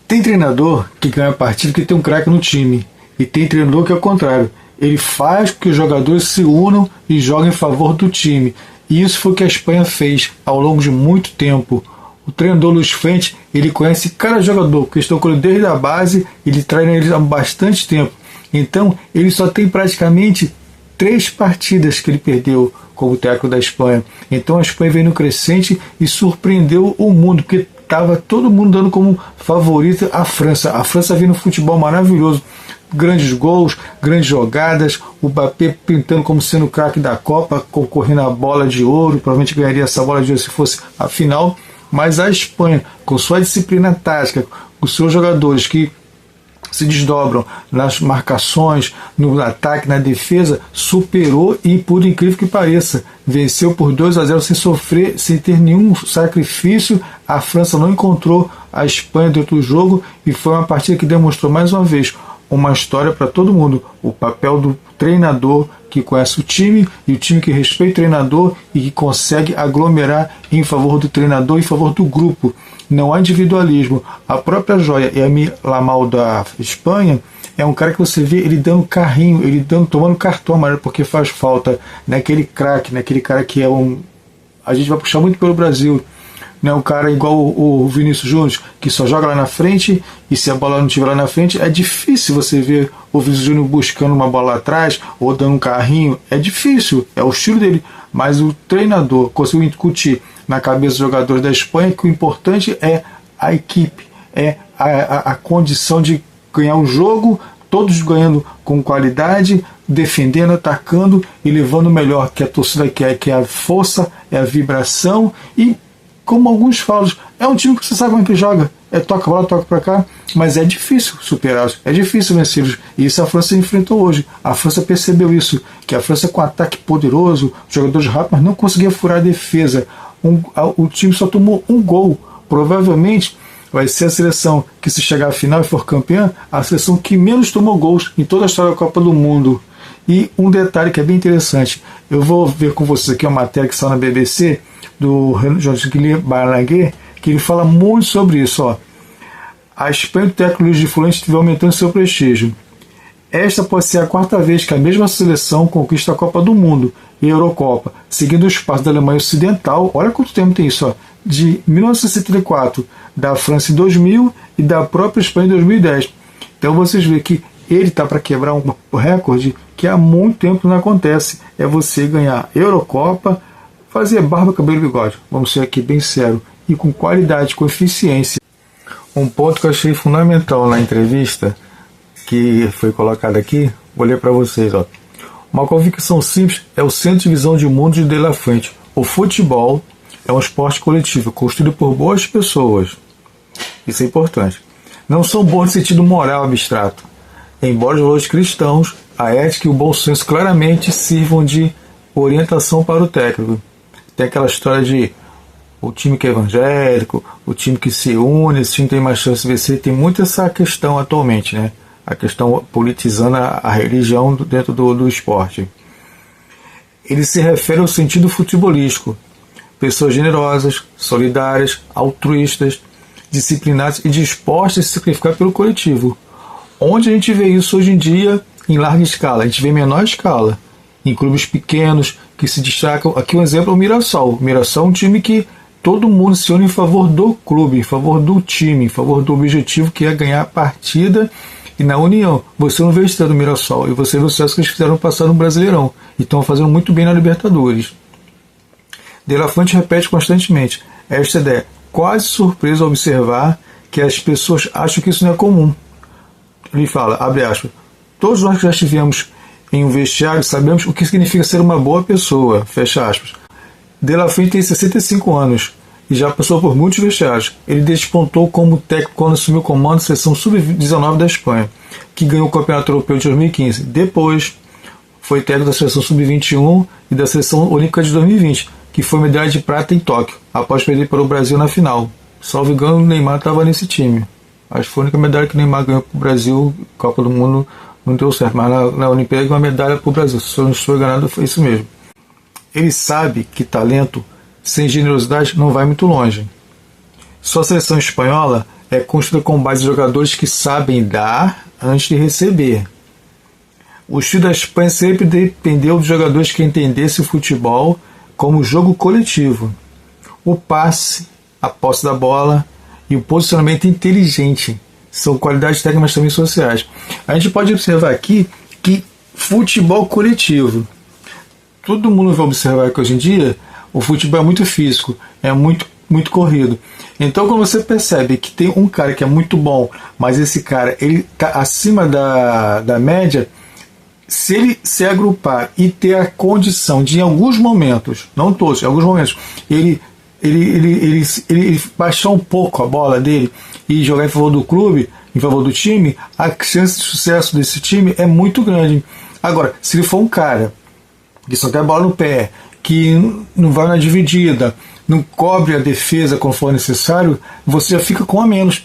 Tem treinador que ganha a partida porque tem um craque no time. E tem treinador que é o contrário. Ele faz com que os jogadores se unam e joguem em favor do time. E isso foi o que a Espanha fez ao longo de muito tempo. O treinador Luis Fuentes, ele conhece cada jogador, porque estão com ele desde a base, ele treina eles há bastante tempo. Então, ele só tem praticamente 3 partidas que ele perdeu como técnico da Espanha. Então a Espanha veio no crescente e surpreendeu o mundo, porque estava todo mundo dando como favorita a França. A França veio no futebol maravilhoso. Grandes gols, grandes jogadas, o Mbappé pintando como sendo o craque da Copa, concorrendo à bola de ouro, provavelmente ganharia essa bola de ouro se fosse a final. Mas a Espanha, com sua disciplina tática, com seus jogadores que se desdobram nas marcações, no ataque, na defesa, superou e, por incrível que pareça, venceu por 2-0 sem sofrer, sem ter nenhum sacrifício. A França não encontrou a Espanha dentro do jogo e foi uma partida que demonstrou mais uma vez uma história para todo mundo, o papel do treinador que conhece o time e o time que respeita o treinador e que consegue aglomerar em favor do treinador, em favor do grupo. Não há individualismo. A própria joia Lamine Yamal da Espanha é um cara que você vê ele dando carrinho, ele tomando cartão amarelo porque faz falta, naquele craque, naquele cara que é a gente vai puxar muito pelo Brasil, né? Um cara igual o Vinícius Júnior, que só joga lá na frente, e se a bola não estiver lá na frente, é difícil você ver o Vinícius Júnior buscando uma bola lá atrás ou dando um carrinho. É difícil, é o estilo dele. Mas o treinador conseguiu incutir na cabeça dos jogadores da Espanha que o importante é a equipe, é a condição de ganhar o jogo, todos ganhando com qualidade, defendendo, atacando e levando o melhor que a torcida quer, que é a força, é a vibração. E como alguns falam, é um time que você sabe como é que joga, toca a bola, toca para cá, mas é difícil superá-los, é difícil vencê-los, e isso a França enfrentou hoje. A França percebeu isso, que a França com ataque poderoso, jogadores rápidos, mas não conseguia furar a defesa. O time só tomou um gol. Provavelmente vai ser a seleção que, se chegar à final e for campeã, a seleção que menos tomou gols em toda a história da Copa do Mundo. E um detalhe que é bem interessante, eu vou ver com vocês aqui uma matéria que saiu na BBC do Jean-Guilherme Balaguer, que ele fala muito sobre isso. Ó. A Espanha do técnico Luis de Fuentes estiver aumentando seu prestígio. Esta pode ser a 4ª vez que a mesma seleção conquista a Copa do Mundo e a Eurocopa, seguindo os passos da Alemanha Ocidental. Olha quanto tempo tem isso, ó, de 1974, da França em 2000 e da própria Espanha em 2010. Então vocês veem que ele está para quebrar um recorde que há muito tempo não acontece. É você ganhar Eurocopa, fazer barba, cabelo e bigode. Vamos ser aqui bem sério. E com qualidade, com eficiência. Um ponto que eu achei fundamental na entrevista, que foi colocado aqui, vou ler para vocês. Ó. Uma convicção simples é o centro de visão de mundo de La Fuente. O futebol é um esporte coletivo, construído por boas pessoas. Isso é importante. Não são bons no sentido moral abstrato. Embora os valores cristãos, a ética e o bom senso claramente sirvam de orientação para o técnico. Tem aquela história de o time que é evangélico, o time que se une, esse time tem mais chance de vencer. Tem muito essa questão atualmente, né? A questão politizando a religião dentro do esporte. Ele se refere ao sentido futebolístico. Pessoas generosas, solidárias, altruístas, disciplinadas e dispostas a se sacrificar pelo coletivo. Onde a gente vê isso hoje em dia em larga escala? A gente vê em menor escala, em clubes pequenos que se destacam. Aqui um exemplo é o Mirassol. O Mirassol é um time que todo mundo se une em favor do clube, em favor do time, em favor do objetivo que é ganhar a partida. E na união, você não vê o estado do Mirassol e você vê o sucesso que eles fizeram passar no Brasileirão e estão fazendo muito bem na Libertadores. De La Fuente repete constantemente esta ideia, quase surpreso ao observar que as pessoas acham que isso não é comum. Ele fala, abre aspas, todos nós que já estivemos em um vestiário sabemos o que significa ser uma boa pessoa, fecha aspas. De La Fuente tem 65 anos e já passou por muitos vestiários. Ele despontou como técnico quando assumiu o comando da seleção sub-19 da Espanha, que ganhou o Campeonato Europeu de 2015. Depois, foi técnico da seleção sub-21 e da seleção olímpica de 2020, que foi medalha de prata em Tóquio, após perder para o Brasil na final. Salvo engano, o Neymar estava nesse time. Acho que foi a única medalha que o Neymar ganhou para o Brasil, Copa do Mundo não deu certo, mas na Olimpíada uma medalha para o Brasil. Se eu não estou enganado, foi isso mesmo. Ele sabe que talento sem generosidade não vai muito longe. Sua seleção espanhola é construída com base em jogadores que sabem dar antes de receber. O estilo da Espanha sempre dependeu dos jogadores que entendessem o futebol como jogo coletivo. O passe, a posse da bola e o posicionamento inteligente são qualidades técnicas, mas também sociais. A gente pode observar aqui que futebol coletivo. Todo mundo vai observar que hoje em dia o futebol é muito físico, é muito corrido. Então, quando você percebe que tem um cara que é muito bom, mas esse cara ele está acima da média, se ele se agrupar e ter a condição de, em alguns momentos, não todos, em alguns momentos, ele baixar um pouco a bola dele e jogar em favor do clube, em favor do time, a chance de sucesso desse time é muito grande. Agora, se ele for um cara que só tem a bola no pé, que não vai na dividida, não cobre a defesa quando for necessário, você já fica com a menos,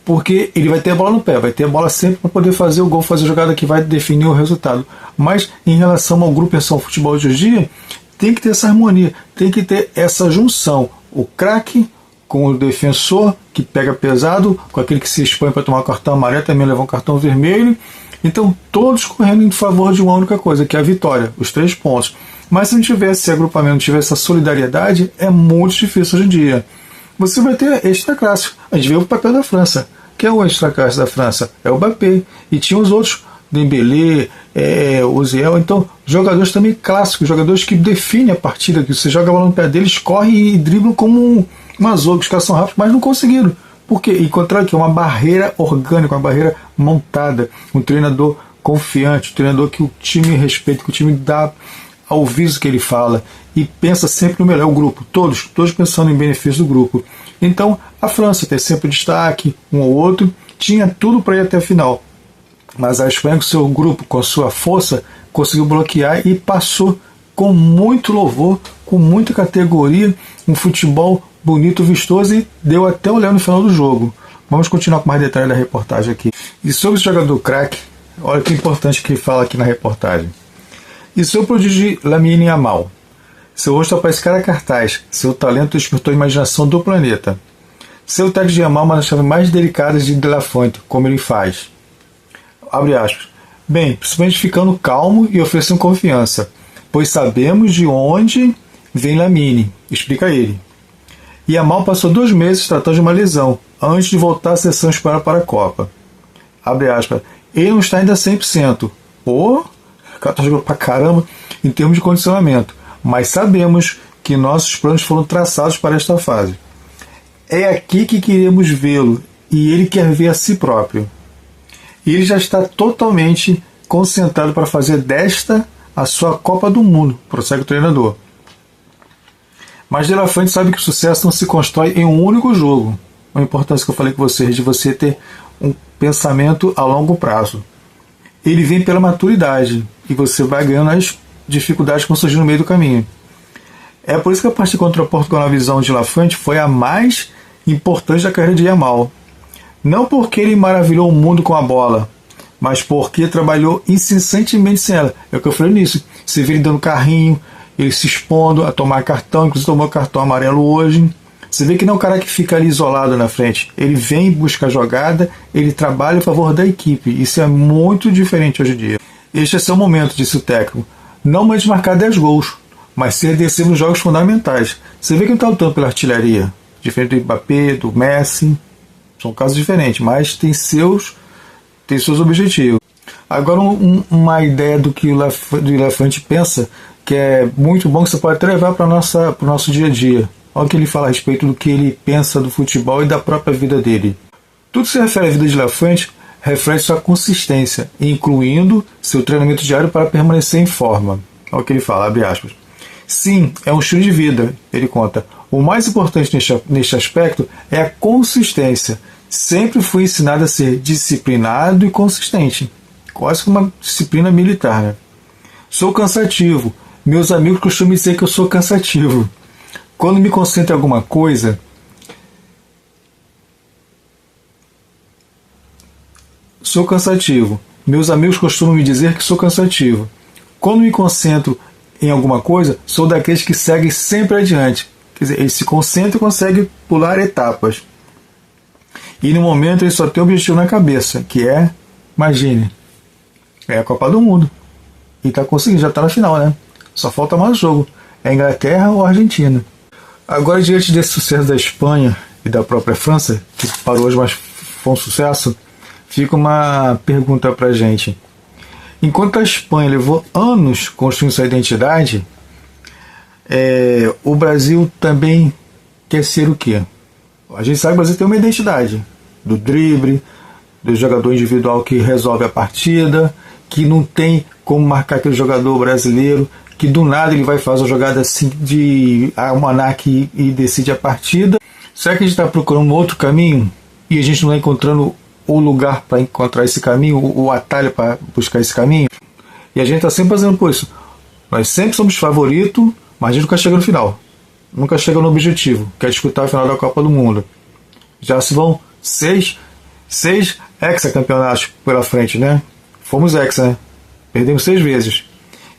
porque ele vai ter a bola no pé, vai ter a bola sempre para poder fazer o gol, fazer a jogada que vai definir o resultado. Mas em relação ao grupo e ao futebol de hoje em dia, tem que ter essa harmonia, tem que ter essa junção. O craque com o defensor, que pega pesado, com aquele que se expõe para tomar cartão amarelo, também levar um cartão vermelho. Então, todos correndo em favor de uma única coisa, que é a vitória, os 3 pontos. Mas se não tivesse esse agrupamento, não tivesse essa solidariedade, é muito difícil hoje em dia. Você vai ter extra classe. A gente vê o papel da França. Quem é o extra classe da França? É o Mbappé. E tinha os outros, Dembélé, Oziel. Então, jogadores também clássicos, jogadores que definem a partida, que você joga a bola no pé deles, corre e driblam como um azougue. Os caras são rápidos, mas não conseguiram. Por quê? Encontraram que é uma barreira orgânica, uma barreira montada. Um treinador confiante, um treinador que o time respeita, que o time dá ao ouvido que ele fala e pensa sempre no melhor, o grupo, todos pensando em benefício do grupo. Então a França tem sempre destaque, um ou outro, tinha tudo para ir até a final, mas a Espanha com seu grupo, com a sua força, conseguiu bloquear e passou com muito louvor, com muita categoria, um futebol bonito, vistoso, e deu até olhar no final do jogo. Vamos continuar com mais detalhes da reportagem aqui. E sobre o jogador craque, olha que importante que ele fala aqui na reportagem. E seu prodígio Lamine Yamal. Seu rosto parece cara cartaz, seu talento despertou a imaginação do planeta. Seu tag de Yamal é uma das chaves mais delicadas de La Fuente, como ele faz. Abre aspas. Bem, principalmente ficando calmo e oferecendo confiança, pois sabemos de onde vem Lamine, explica ele. Yamal passou 2 meses tratando de uma lesão, antes de voltar à sessão espanhola para a Copa. Abre aspas. Ele não está ainda 100%. O cara está jogando pra caramba em termos de condicionamento, mas sabemos que nossos planos foram traçados para esta fase. É aqui que queremos vê-lo e ele quer ver a si próprio. E ele já está totalmente concentrado para fazer desta a sua Copa do Mundo, prossegue o treinador. Mas De La Fuente sabe que o sucesso não se constrói em um único jogo. A importância que eu falei com vocês de você ter um pensamento a longo prazo. Ele vem pela maturidade e você vai ganhando as dificuldades que vão surgir no meio do caminho. É por isso que a partida contra o Portugal na visão de La Fuente foi a mais importante da carreira de Yamal. Não porque ele maravilhou o mundo com a bola, mas porque trabalhou incessantemente sem ela. É o que eu falei nisso. Você vê ele dando carrinho, ele se expondo a tomar cartão, inclusive tomou cartão amarelo hoje. Você vê que não é um cara que fica ali isolado na frente. Ele vem, busca a jogada, ele trabalha a favor da equipe. Isso é muito diferente hoje em dia. Este é seu momento, disse o técnico. Não mais marcar 10 gols, mas ser decisivo nos jogos fundamentais. Você vê que não está lutando pela artilharia. Diferente do Mbappé, do Messi. São casos diferentes, mas tem seus objetivos. Agora uma ideia do que o La Fuente pensa, que é muito bom, que você pode até levar para o nosso dia a dia. Olha o que ele fala a respeito do que ele pensa do futebol e da própria vida dele. Tudo que se refere à vida de La Fuente reflete sua consistência, incluindo seu treinamento diário para permanecer em forma. Olha o que ele fala, abre aspas. Sim, é um estilo de vida, ele conta. O mais importante neste aspecto é a consistência. Sempre fui ensinado a ser disciplinado e consistente. Quase como uma disciplina militar, né? Sou cansativo. Meus amigos costumam dizer que eu sou cansativo. Quando me concentro em alguma coisa, sou cansativo. Meus amigos costumam me dizer que sou cansativo. Quando me concentro em alguma coisa, sou daqueles que seguem sempre adiante. Quer dizer, ele se concentra e consegue pular etapas. E no momento ele só tem um objetivo na cabeça, que é, imagine, é a Copa do Mundo. E tá conseguindo, já tá na final, né? Só falta mais um jogo. É Inglaterra ou Argentina. Agora, diante desse sucesso da Espanha e da própria França, que parou hoje, mas foi um sucesso, fica uma pergunta pra gente. Enquanto a Espanha levou anos construindo sua identidade, o Brasil também quer ser o quê? A gente sabe que o Brasil tem uma identidade do drible, do jogador individual que resolve a partida, que não tem como marcar aquele jogador brasileiro, que do nada ele vai fazer uma jogada assim de almanaque e decide a partida. Será que a gente está procurando um outro caminho e a gente não está encontrando o lugar para encontrar esse caminho, o atalho para buscar esse caminho? E a gente está sempre fazendo por isso. Nós sempre somos favoritos, mas a gente nunca chega no final. Nunca chega no objetivo, que é disputar a final da Copa do Mundo. Já se vão seis hexacampeonatos pela frente, né? Fomos hexa, né? Perdemos 6 vezes.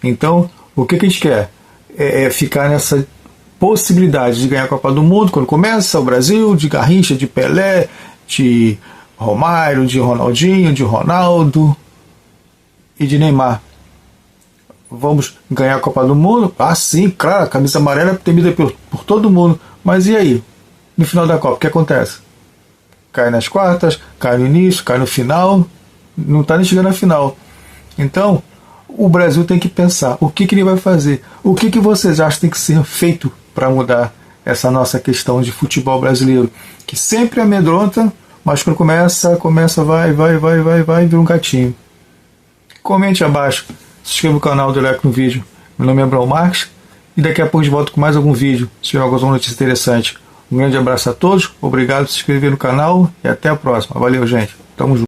Então, o que a gente quer? É ficar nessa possibilidade de ganhar a Copa do Mundo quando começa o Brasil, de Garrincha, de Pelé, de Romário, de Ronaldinho, de Ronaldo e de Neymar. Vamos ganhar a Copa do Mundo? Ah, sim, claro, a camisa amarela é temida por todo mundo. Mas e aí? No final da Copa, o que acontece? Cai nas quartas, cai no início, cai no final, não está nem chegando na final. Então, o Brasil tem que pensar o que ele vai fazer, o que vocês acham que tem que ser feito para mudar essa nossa questão de futebol brasileiro, que sempre amedronta, mas quando começa, vai, vira um gatinho. Comente abaixo, se inscreva no canal, dê like no vídeo. Meu nome é Abraão Marques e daqui a pouco eu volto com mais algum vídeo, se tiver alguma notícia interessante. Um grande abraço a todos, obrigado por se inscrever no canal e até a próxima. Valeu, gente. Tamo junto.